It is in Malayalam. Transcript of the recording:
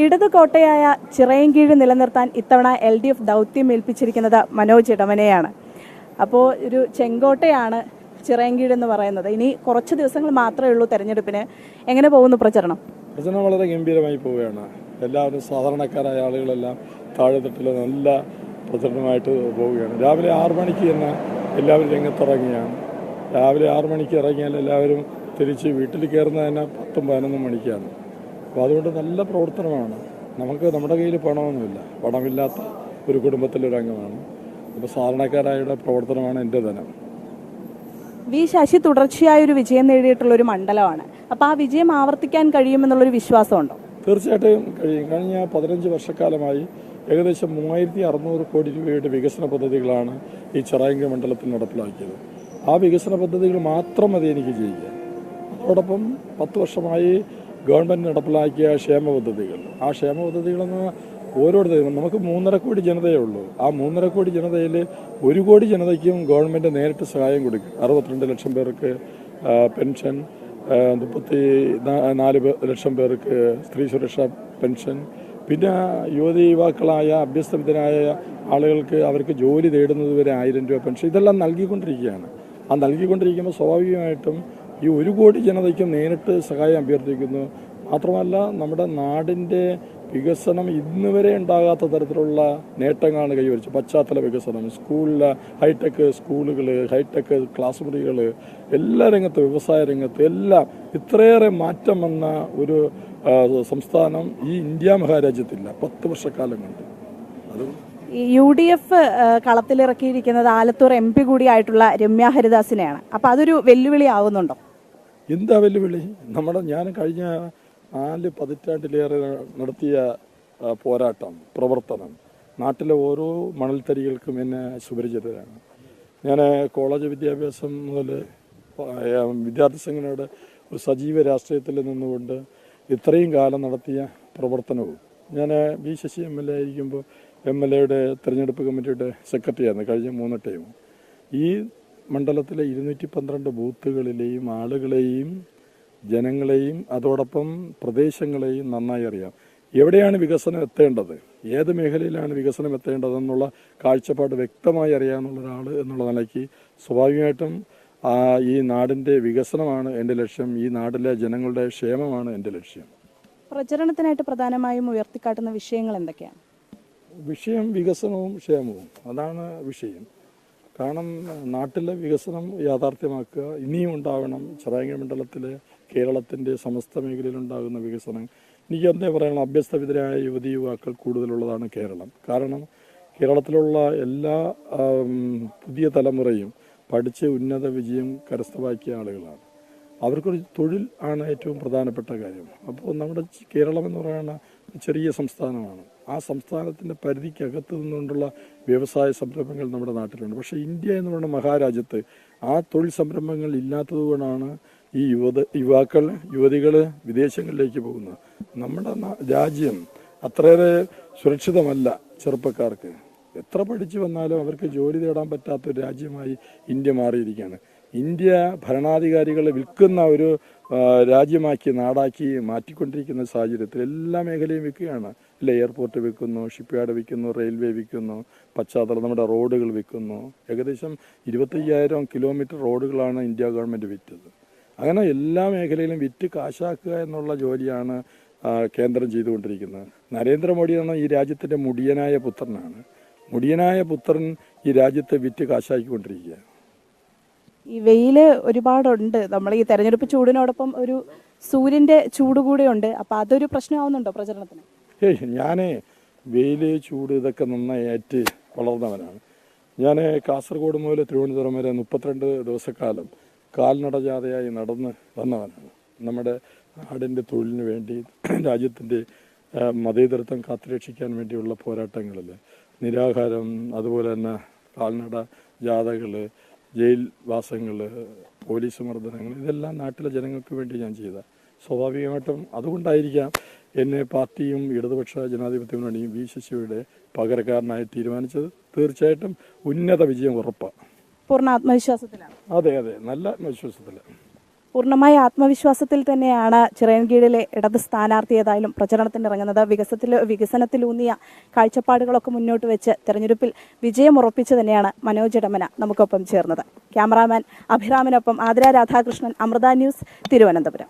ഇടതു കോട്ടയായ ചിറയൻകീഴ് നിലനിർത്താൻ ഇത്തവണ LDF ദൗത്യം ഏൽപ്പിച്ചിരിക്കുന്നത് മനോജ് ഇടമനെയാണ്. അപ്പോൾ ഒരു ചെങ്കോട്ടയാണ് ചിറയൻകീഴ് എന്ന് പറയുന്നത്. ഇനി കുറച്ച് ദിവസങ്ങൾ മാത്രമേ ഉള്ളൂ തെരഞ്ഞെടുപ്പിന്. എങ്ങനെ പോകുന്നു പ്രചരണം? പ്രചരണം വളരെ ഗംഭീരമായി പോവുകയാണ്. എല്ലാവരും സാധാരണക്കാരായ ആളുകളെല്ലാം താഴെത്തട്ടിൽ നല്ല പ്രചരണമായിട്ട് പോവുകയാണ്. രാവിലെ 6 മണിക്ക് തന്നെ എല്ലാവരും രംഗത്തിറങ്ങിയാണ്. രാവിലെ 6 മണിക്ക് ഇറങ്ങിയാൽ എല്ലാവരും തിരിച്ച് വീട്ടിൽ കയറുന്നത് തന്നെ 10-11 മണിക്കാണ്. അപ്പോൾ അതുകൊണ്ട് നല്ല പ്രവർത്തനമാണ്. നമ്മുടെ കയ്യിൽ പണമൊന്നുമില്ല, പണമില്ലാത്ത ഒരു കുടുംബത്തിലൊരു അംഗമാണ്. അപ്പോൾ സാധാരണക്കാരായുടെ പ്രവർത്തനമാണ് എൻ്റെ ധനം. വി ശശി തുടർച്ചയായൊരു വിജയം നേടിയിട്ടുള്ളൊരു മണ്ഡലമാണ്. അപ്പോൾ ആ വിജയം ആവർത്തിക്കാൻ കഴിയുമെന്നുള്ളൊരു വിശ്വാസമുണ്ടോ? തീർച്ചയായിട്ടും കഴിയും. കഴിഞ്ഞ 15 വർഷക്കാലമായി ഏകദേശം 3600 കോടി രൂപയുടെ വികസന പദ്ധതികളാണ് ഈ ചിറയൻകീഴ് മണ്ഡലത്തിൽ നടപ്പിലാക്കിയത്. ആ വികസന പദ്ധതികൾ മാത്രം മതി എനിക്ക് ജയിക്കാൻ. അതോടൊപ്പം 10 വർഷമായി ഗവൺമെൻറ് നടപ്പിലാക്കിയ ക്ഷേമ പദ്ധതികൾ, ആ ക്ഷേമ പദ്ധതികളെന്ന് ഓരോരുത്തരും നമുക്ക് 3.5 കോടി ജനതയേ ഉള്ളൂ. ആ 3.5 കോടി ജനതയിൽ 1 കോടി ജനതയ്ക്കും ഗവൺമെൻറ് നേരിട്ട് സഹായം കൊടുക്കും. 62 ലക്ഷം പേർക്ക് പെൻഷൻ, 34 ലക്ഷം പേർക്ക് സ്ത്രീ സുരക്ഷാ പെൻഷൻ, പിന്നെ യുവാക്കളായ അഭ്യസ്തവിദ്യരായ ആളുകൾക്ക് അവർക്ക് ജോലി തേടുന്നത് വരെ 1000 രൂപ പെൻഷൻ, ഇതെല്ലാം നൽകിക്കൊണ്ടിരിക്കുകയാണ്. ആ നൽകിക്കൊണ്ടിരിക്കുമ്പോൾ സ്വാഭാവികമായിട്ടും ഈ 1 കോടി ജനതയ്ക്കും നേരിട്ട് സഹായം അഭ്യർത്ഥിക്കുന്നു. മാത്രമല്ല നമ്മുടെ നാടിൻ്റെ വികസനം ഇന്ന് വരെ ഉണ്ടാകാത്ത തരത്തിലുള്ള നേട്ടങ്ങളാണ് കൈവരിച്ചത്. പശ്ചാത്തല വികസനം, സ്കൂളിലെ ഹൈടെക് സ്കൂളുകൾ, ഹൈടെക് ക്ലാസ് മുറികൾ, എല്ലാ രംഗത്തും, വ്യവസായ രംഗത്ത് എല്ലാം ഇത്രയേറെ മാറ്റം വന്ന ഒരു സംസ്ഥാനം ഈ ഇന്ത്യ മഹാരാജ്യത്തില്ല 10 വർഷക്കാലം കൊണ്ട്. അത് UDF കളത്തിലിറക്കിയിരിക്കുന്നത് ആലത്തൂർ MP കൂടിയായിട്ടുള്ള രമ്യ ഹരിദാസിനെയാണ്. അപ്പോൾ അതൊരു വെല്ലുവിളി ആവുന്നുണ്ടോ? എന്താ വെല്ലുവിളി? ഞാൻ കഴിഞ്ഞ 4 പതിറ്റാണ്ടിലേറെ നടത്തിയ പോരാട്ടം, പ്രവർത്തനം, നാട്ടിലെ ഓരോ മണൽത്തരികൾക്കും എന്നെ സുപരിചിതരാണ്. ഞാൻ കോളേജ് വിദ്യാഭ്യാസം മുതൽ വിദ്യാർത്ഥി സംഘടനയുടെ ഒരു സജീവ രാഷ്ട്രീയത്തിൽ നിന്നുകൊണ്ട് ഇത്രയും കാലം നടത്തിയ പ്രവർത്തനവും, ഞാൻ വി ശശി MLA ആയിരിക്കുമ്പോൾ MLAയുടെ തെരഞ്ഞെടുപ്പ് കമ്മിറ്റിയുടെ സെക്രട്ടറി ആയിരുന്നു കഴിഞ്ഞ 3 ടൈം. ഈ മണ്ഡലത്തിലെ 212 ബൂത്തുകളിലെയും ആളുകളെയും ജനങ്ങളെയും അതോടൊപ്പം പ്രദേശങ്ങളെയും നന്നായി അറിയാം. എവിടെയാണ് വികസനം എത്തേണ്ടത്, ഏത് മേഖലയിലാണ് വികസനം എത്തേണ്ടതെന്നുള്ള കാഴ്ചപ്പാട് വ്യക്തമായി അറിയാവുന്ന ഒരാൾ എന്നുള്ള നിലയ്ക്ക് സ്വാഭാവികമായിട്ടും ഈ നാടിൻ്റെ വികസനമാണ് എൻ്റെ ലക്ഷ്യം, ഈ നാട്ടിലെ ജനങ്ങളുടെ ക്ഷേമമാണ് എൻ്റെ ലക്ഷ്യം. പ്രചരണത്തിനായിട്ട് പ്രധാനമായും ഉയർത്തിക്കാട്ടുന്ന വിഷയങ്ങൾ എന്തൊക്കെയാണ്? വിഷയം വികസനവും ക്ഷേമവും, അതാണ് വിഷയം. കാരണം നാട്ടിലെ വികസനം യാഥാർത്ഥ്യമാക്കുക ഇനിയും ഉണ്ടാവണം. ചിറയൻകീഴ് മണ്ഡലത്തിലെ കേരളത്തിൻ്റെ സമസ്ത മേഖലയിലുണ്ടാകുന്ന വികസനം, എനിക്ക് എന്തേ പറയണം, അഭ്യസ്തവിദ്യരായ യുവാക്കൾ കൂടുതലുള്ളതാണ് കേരളം. കാരണം കേരളത്തിലുള്ള എല്ലാ പുതിയ തലമുറയും പഠിച്ച് ഉന്നത വിജയം കരസ്ഥമാക്കിയ ആളുകളാണ്. അവർക്കൊരു തൊഴിൽ ആണ് ഏറ്റവും പ്രധാനപ്പെട്ട കാര്യം. അപ്പോൾ നമ്മുടെ കേരളം എന്ന് പറയുന്ന ചെറിയ സംസ്ഥാനമാണ്. ആ സംസ്ഥാനത്തിൻ്റെ പരിധിക്കകത്ത് നിന്നുകൊണ്ടുള്ള വ്യവസായ സംരംഭങ്ങൾ നമ്മുടെ നാട്ടിലുണ്ട്. പക്ഷേ ഇന്ത്യ എന്ന് പറയുന്ന മഹാരാജ്യത്ത് ആ തൊഴിൽ സംരംഭങ്ങൾ ഇല്ലാത്തതുകൊണ്ടാണ് ഈ യുവതികൾ വിദേശങ്ങളിലേക്ക് പോകുന്നത്. നമ്മുടെ രാജ്യം അത്രയേറെ സുരക്ഷിതമല്ല ചെറുപ്പക്കാർക്ക്. എത്ര പഠിച്ചു വന്നാലും അവർക്ക് ജോലി നേടാൻ പറ്റാത്തൊരു രാജ്യമായി ഇന്ത്യ മാറിയിരിക്കുകയാണ്. ഇന്ത്യ ഭരണാധികാരികളെ വിൽക്കുന്ന ഒരു രാജ്യമാക്കി, നാടാക്കി മാറ്റിക്കൊണ്ടിരിക്കുന്ന സാഹചര്യത്തിൽ എല്ലാ മേഖലയും വിൽക്കുകയാണ്. എയർപോർട്ട് വിൽക്കുന്നു, ഷിപ്പ്യാർഡ് വിൽക്കുന്നു, റെയിൽവേ വിൽക്കുന്നു, പശ്ചാത്തലം നമ്മുടെ റോഡുകൾ വിൽക്കുന്നു. ഏകദേശം 25,000 കിലോമീറ്റർ റോഡുകളാണ് ഇന്ത്യ ഗവൺമെൻറ് വിറ്റത്. അങ്ങനെ എല്ലാ മേഖലയിലും വിറ്റ് കാശാക്കുക എന്നുള്ള ജോലിയാണ് കേന്ദ്രം ചെയ്തുകൊണ്ടിരിക്കുന്നത്. നരേന്ദ്രമോദിയാണ് ഈ രാജ്യത്തിൻ്റെ മുടിയനായ പുത്രനാണ്. മുടിയനായ പുത്രൻ ഈ രാജ്യത്തെ വിറ്റ് കാശാക്കിക്കൊണ്ടിരിക്കുക. ഈ വെയില് ഒരുപാടുണ്ട്. നമ്മൾ ഈ തെരഞ്ഞെടുപ്പ് ചൂടിനോടൊപ്പം ഒരു സൂര്യന്റെ ചൂട് കൂടെ ഉണ്ട്. അപ്പോൾ അതൊരു പ്രശ്നമാവുന്നുണ്ടോ പ്രചരണത്തിന്? ഞാൻ വെയില്, ചൂട് ഇതൊക്കെ നന്നായി ഏറ്റ് വളർന്നവനാണ്. ഞാൻ കാസർഗോഡ് മുതൽ തിരുവനന്തപുരം വരെ 32 ദിവസക്കാലം കാൽനട ജാഥയായി നടന്ന് വന്നവനാണ്. നമ്മുടെ നാടിൻ്റെ തൊഴിലിന് വേണ്ടി, രാജ്യത്തിൻ്റെ മതേതരത്വം കാത്തുരക്ഷിക്കാൻ വേണ്ടിയുള്ള പോരാട്ടങ്ങളിൽ നിരാഹാരം, അതുപോലെ തന്നെ കാൽനട ജാഥകൾ, ജയിൽ വാസങ്ങൾ, പോലീസ് മർദ്ദനങ്ങൾ, ഇതെല്ലാം നാട്ടിലെ ജനങ്ങൾക്ക് വേണ്ടി ഞാൻ ചെയ്ത. സ്വാഭാവികമായിട്ടും അതുകൊണ്ടായിരിക്കാം എന്നെ പാർട്ടിയും ഇടതുപക്ഷ ജനാധിപത്യ മുന്നണിയും വി ശശിയുടെ പകരക്കാരനായി തീരുമാനിച്ചത്. തീർച്ചയായിട്ടും ഉന്നത വിജയം ഉറപ്പാണ്. പൂർണ്ണ ആത്മവിശ്വാസത്തിലാണ്. അതെ, നല്ല ആത്മവിശ്വാസത്തിലാണ്. പൂർണ്ണമായ ആത്മവിശ്വാസത്തിൽ തന്നെയാണ് ചിറയൻകീഴിലെ ഇടത് സ്ഥാനാർത്ഥി ഏതായാലും പ്രചരണത്തിനിറങ്ങുന്നത്. വികസനത്തിലൂന്നിയ കാഴ്ചപ്പാടുകളൊക്കെ മുന്നോട്ട് വെച്ച് തെരഞ്ഞെടുപ്പിൽ വിജയമുറപ്പിച്ച് തന്നെയാണ് മനോജ് ഇടമന നമുക്കൊപ്പം ചേർന്നത്. ക്യാമറാമാൻ അഭിരാമിനൊപ്പം ആതിര രാധാകൃഷ്ണൻ, അമൃത ന്യൂസ്, തിരുവനന്തപുരം.